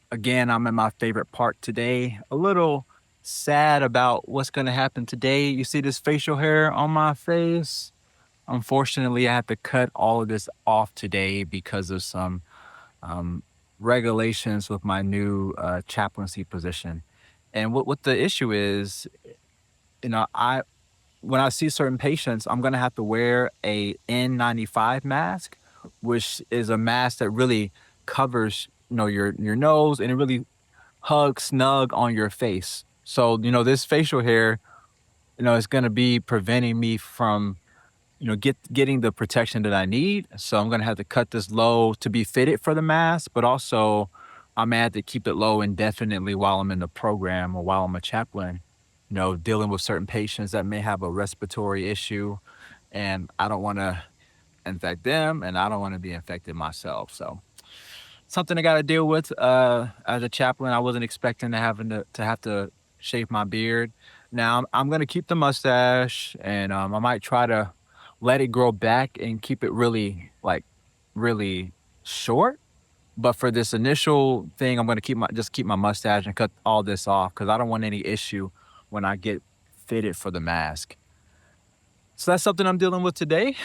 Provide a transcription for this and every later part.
Again, I'm in my favorite part today. A little sad about what's going to happen today. You see this facial hair on my face? Unfortunately, I have to cut all of this off today because of some um, regulations with my new chaplaincy position. And what the issue is, I when I see certain patients, I'm gonna have to wear a N95 mask, which is a mask that really covers, your nose, and it really hugs snug on your face. So, this facial hair, is gonna be preventing me from, getting the protection that I need. So I'm gonna have to cut this low to be fitted for the mask, but also I may have to keep it low indefinitely while I'm in the program or while I'm a chaplain, dealing with certain patients that may have a respiratory issue. And I don't want to infect them and I don't want to be infected myself. So something I got to deal with as a chaplain. I wasn't expecting to have to shave my beard. Now I'm gonna keep the mustache, and I might try to let it grow back and keep it really really short. But for this initial thing, I'm gonna keep my mustache and cut all this off because I don't want any issue when I get fitted for the mask. So that's something I'm dealing with today.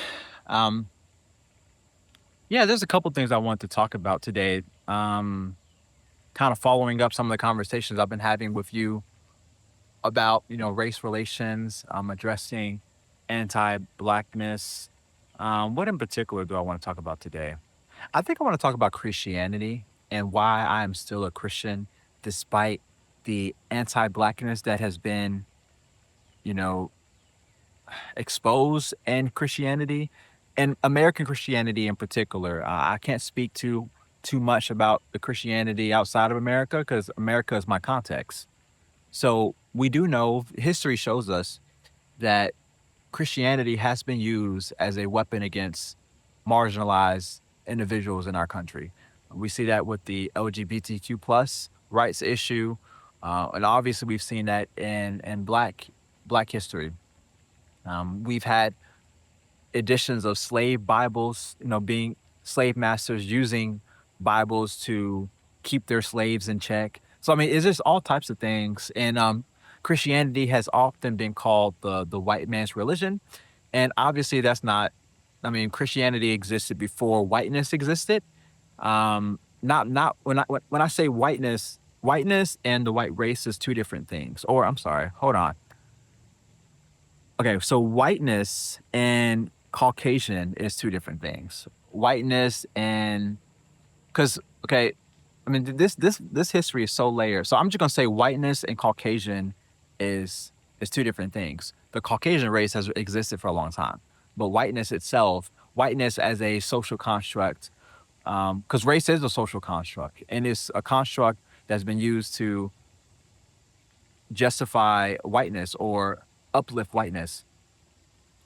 Um, yeah, there's a couple things I want to talk about today. Kind of following up some of the conversations I've been having with you about, race relations, addressing anti-blackness. What in particular do I want to talk about today? I think I want to talk about Christianity and why I am still a Christian despite the anti-blackness that has been, you know, exposed in Christianity and American Christianity in particular. I can't speak too much about the Christianity outside of America because America is my context. So we do know history shows us that Christianity has been used as a weapon against marginalized individuals in our country. We see that with the LGBTQ plus rights issue, and obviously we've seen that in Black history. We've had editions of slave Bibles, being slave masters using Bibles to keep their slaves in check. So I mean, it's just all types of things. And Christianity has often been called the white man's religion, and obviously that's not. I mean, Christianity existed before whiteness existed. Not when I say whiteness and the white race is two different things. Or I'm sorry, hold on. Okay, so whiteness and Caucasian is two different things. Whiteness and because okay, I mean this history is so layered. So I'm just gonna say whiteness and Caucasian is two different things. The Caucasian race has existed for a long time, but whiteness itself, whiteness as a social construct, because race is a social construct and it's a construct that's been used to justify whiteness or uplift whiteness.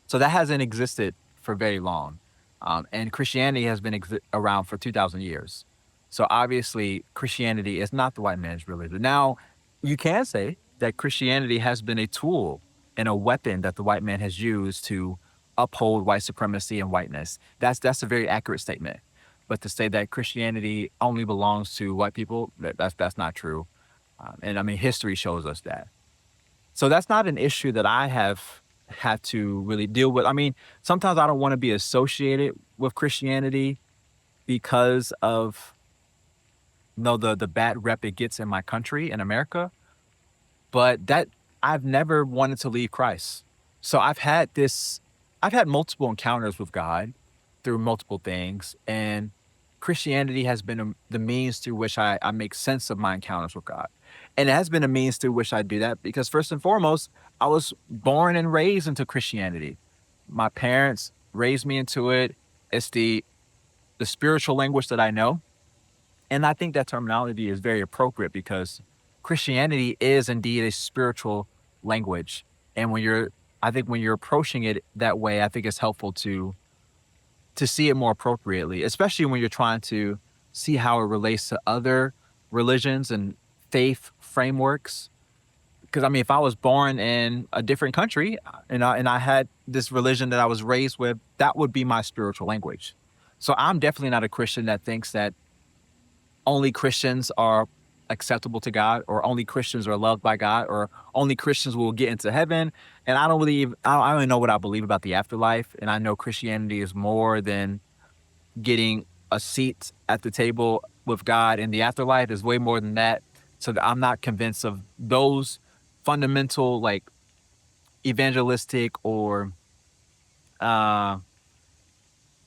So that hasn't existed for very long. And Christianity has been around for 2,000 years. So obviously, Christianity is not the white man's religion. Now, you can say that Christianity has been a tool and a weapon that the white man has used to uphold white supremacy and whiteness. That's a very accurate statement. But to say that Christianity only belongs to white people, that's not true. And I mean, history shows us that. So that's not an issue that I have had to really deal with. I mean, sometimes I don't want to be associated with Christianity because of the bad rep it gets in my country in America. But that I've never wanted to leave Christ. So I've had multiple encounters with God through multiple things, and Christianity has been the means through which I make sense of my encounters with God. And it has been a means through which I do that because, first and foremost, I was born and raised into Christianity. My parents raised me into it. It's the spiritual language that I know. And I think that terminology is very appropriate because Christianity is indeed a spiritual language. And I think when you're approaching it that way, I think it's helpful to see it more appropriately, especially when you're trying to see how it relates to other religions and faith frameworks. Because I mean, if I was born in a different country and I had this religion that I was raised with, that would be my spiritual language. So I'm definitely not a Christian that thinks that only Christians are acceptable to God, or only Christians are loved by God, or only Christians will get into heaven. And I don't believe, I don't even know what I believe about the afterlife. And I know Christianity is more than getting a seat at the table with God in the afterlife. Is way more than that. So that I'm not convinced of those fundamental, like evangelistic or uh,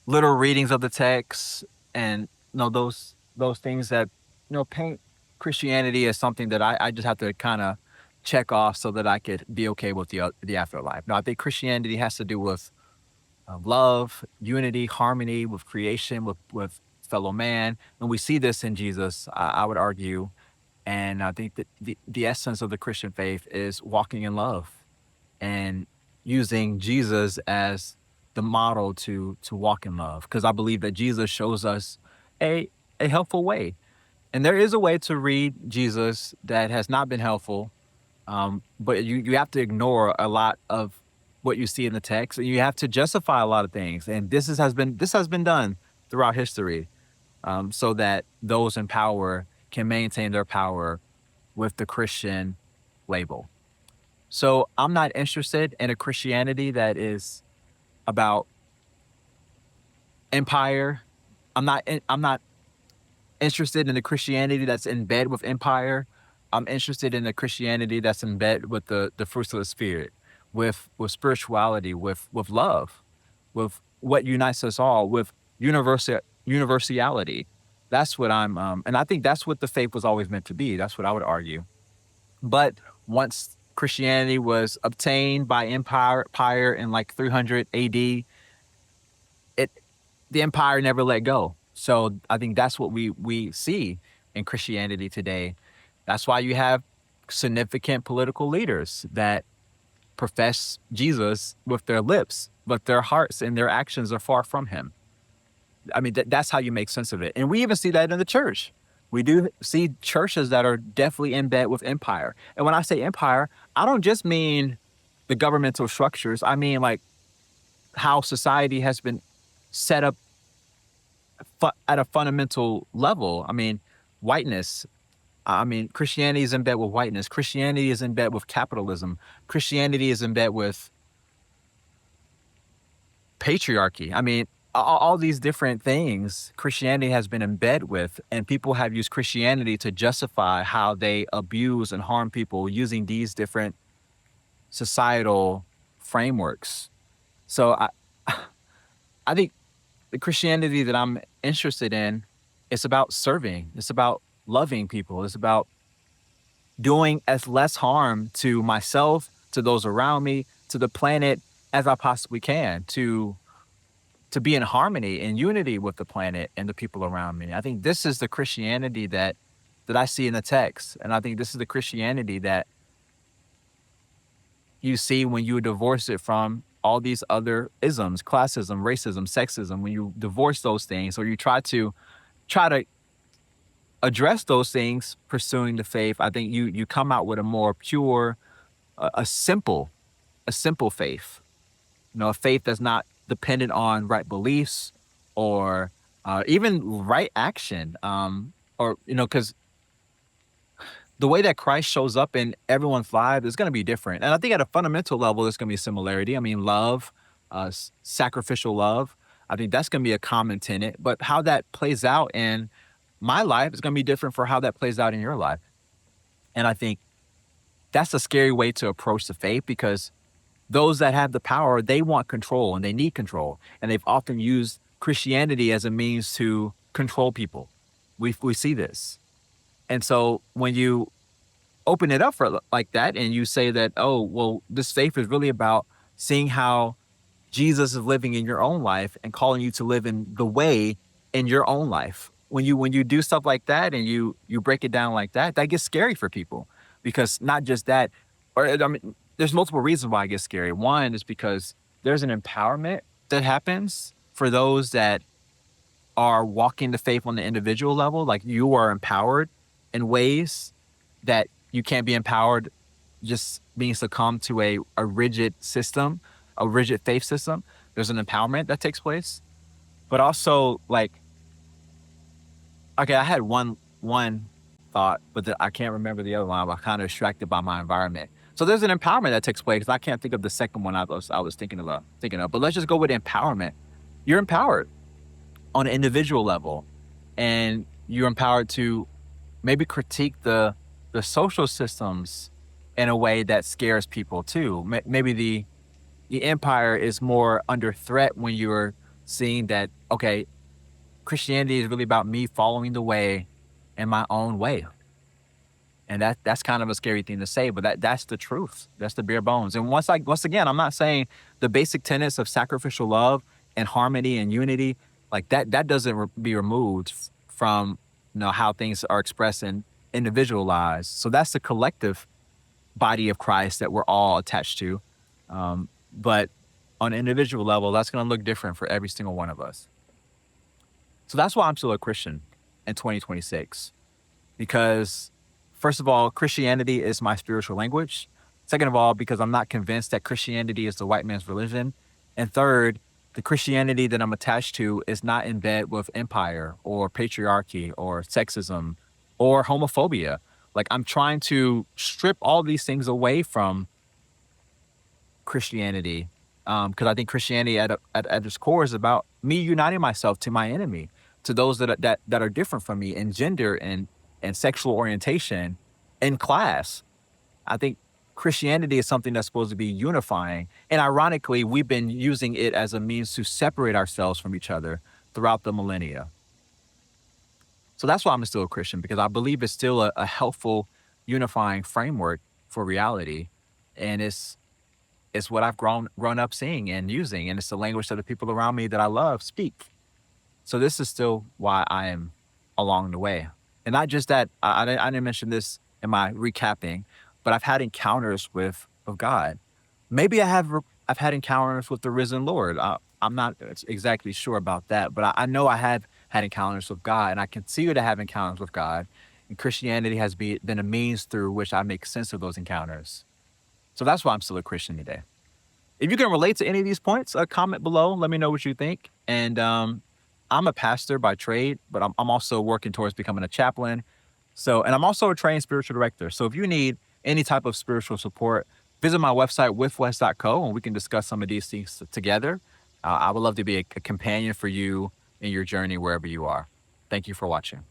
little readings of the text, and those things that paint Christianity as something that I just have to kind of check off so that I could be okay with the afterlife. No, I think Christianity has to do with love, unity, harmony with creation, with fellow man, and we see this in Jesus. I would argue, and I think that the essence of the Christian faith is walking in love and using Jesus as the model to walk in love, because I believe that Jesus shows us a a helpful way. And there is a way to read Jesus that has not been helpful, but you have to ignore a lot of what you see in the text, and you have to justify a lot of things. And this has been done throughout history, so that those in power can maintain their power with the Christian label. So I'm not interested in a Christianity that is about empire. I'm not interested in a Christianity that's in bed with empire. I'm interested in a Christianity that's in bed with the fruits of the spirit, with spirituality, with love, with what unites us all, with universality. That's what and I think that's what the faith was always meant to be. That's what I would argue. But once Christianity was obtained by empire in like 300 AD, it the empire never let go. So I think that's what we see in Christianity today. That's why you have significant political leaders that profess Jesus with their lips, but their hearts and their actions are far from him. I mean, that's how you make sense of it. And we even see that in the church. We do see churches that are definitely in bed with empire. And when I say empire, I don't just mean the governmental structures. I mean, like, how society has been set up at a fundamental level. I mean, whiteness. I mean, Christianity is in bed with whiteness. Christianity is in bed with capitalism. Christianity is in bed with patriarchy. I mean, all these different things Christianity has been in bed with, and people have used Christianity to justify how they abuse and harm people using these different societal frameworks. So I think the Christianity that I'm interested in, it's about serving. It's about loving people. It's about doing as less harm to myself, to those around me, to the planet as I possibly can, to be in harmony and unity with the planet and the people around me. I think this is the Christianity that I see in the text, and I think this is the Christianity that you see when you divorce it from all these other isms, classism, racism, sexism. When you divorce those things, or you try to address those things, pursuing the faith, I think you come out with a more pure, a simple, a simple faith. A faith that's not dependent on right beliefs or even right action. Or because the way that Christ shows up in everyone's life is going to be different. And I think at a fundamental level, there's going to be a similarity. I mean, love, sacrificial love. I think that's going to be a common tenet. But how that plays out in my life is going to be different for how that plays out in your life. And I think that's a scary way to approach the faith, because those that have the power, they want control and they need control. And they've often used Christianity as a means to control people. We see this. And so when you open it up for like that, and you say that, oh, well, this faith is really about seeing how Jesus is living in your own life and calling you to live in the way in your own life. When you do stuff like that and you break it down like that, that gets scary for people, because not just that, or I mean, there's multiple reasons why it gets scary. One is because there's an empowerment that happens for those that are walking the faith on the individual level. Like, you are empowered in ways that you can't be empowered just being succumbed to a rigid system, a rigid faith system. There's an empowerment that takes place. But also, like, okay, I had one thought, but I can't remember the other one. I'm kind of distracted by my environment. So there's an empowerment that takes place. I can't think of the second one I was thinking of. But let's just go with empowerment. You're empowered on an individual level, and you're empowered to maybe critique the social systems in a way that scares people too. Maybe the empire is more under threat when you're seeing that, okay, Christianity is really about me following the way in my own way. And that's kind of a scary thing to say, but that's the truth. That's the bare bones. And once again, I'm not saying the basic tenets of sacrificial love and harmony and unity, like that doesn't be removed from how things are expressed in individual lives. So that's the collective body of Christ that we're all attached to. But on an individual level, that's going to look different for every single one of us. So that's why I'm still a Christian in 2026. Because, first of all, Christianity is my spiritual language. Second of all, because I'm not convinced that Christianity is the white man's religion. And third, the Christianity that I'm attached to is not in bed with empire or patriarchy or sexism or homophobia. Like, I'm trying to strip all these things away from Christianity, because I think Christianity at its core is about me uniting myself to my enemy, to those that are different from me in gender and sexual orientation and class. I think Christianity is something that's supposed to be unifying. And ironically, we've been using it as a means to separate ourselves from each other throughout the millennia. So that's why I'm still a Christian, because I believe it's still a helpful, unifying framework for reality. And it's what I've grown up seeing and using. And it's the language that the people around me that I love speak. So this is still why I am along the way. And not just that, I didn't mention this in my recapping, but I've had encounters with God. Maybe I've had encounters with the risen Lord. I'm not exactly sure about that, but I know I have had encounters with God, and I continue to have encounters with God. And Christianity has been a means through which I make sense of those encounters. So that's why I'm still a Christian today. If you can relate to any of these points, comment below. Let me know what you think. And I'm a pastor by trade, but I'm also working towards becoming a chaplain. And I'm also a trained spiritual director. So if you need any type of spiritual support, visit my website, withwest.co, and we can discuss some of these things together. I would love to be a companion for you in your journey wherever you are. Thank you for watching.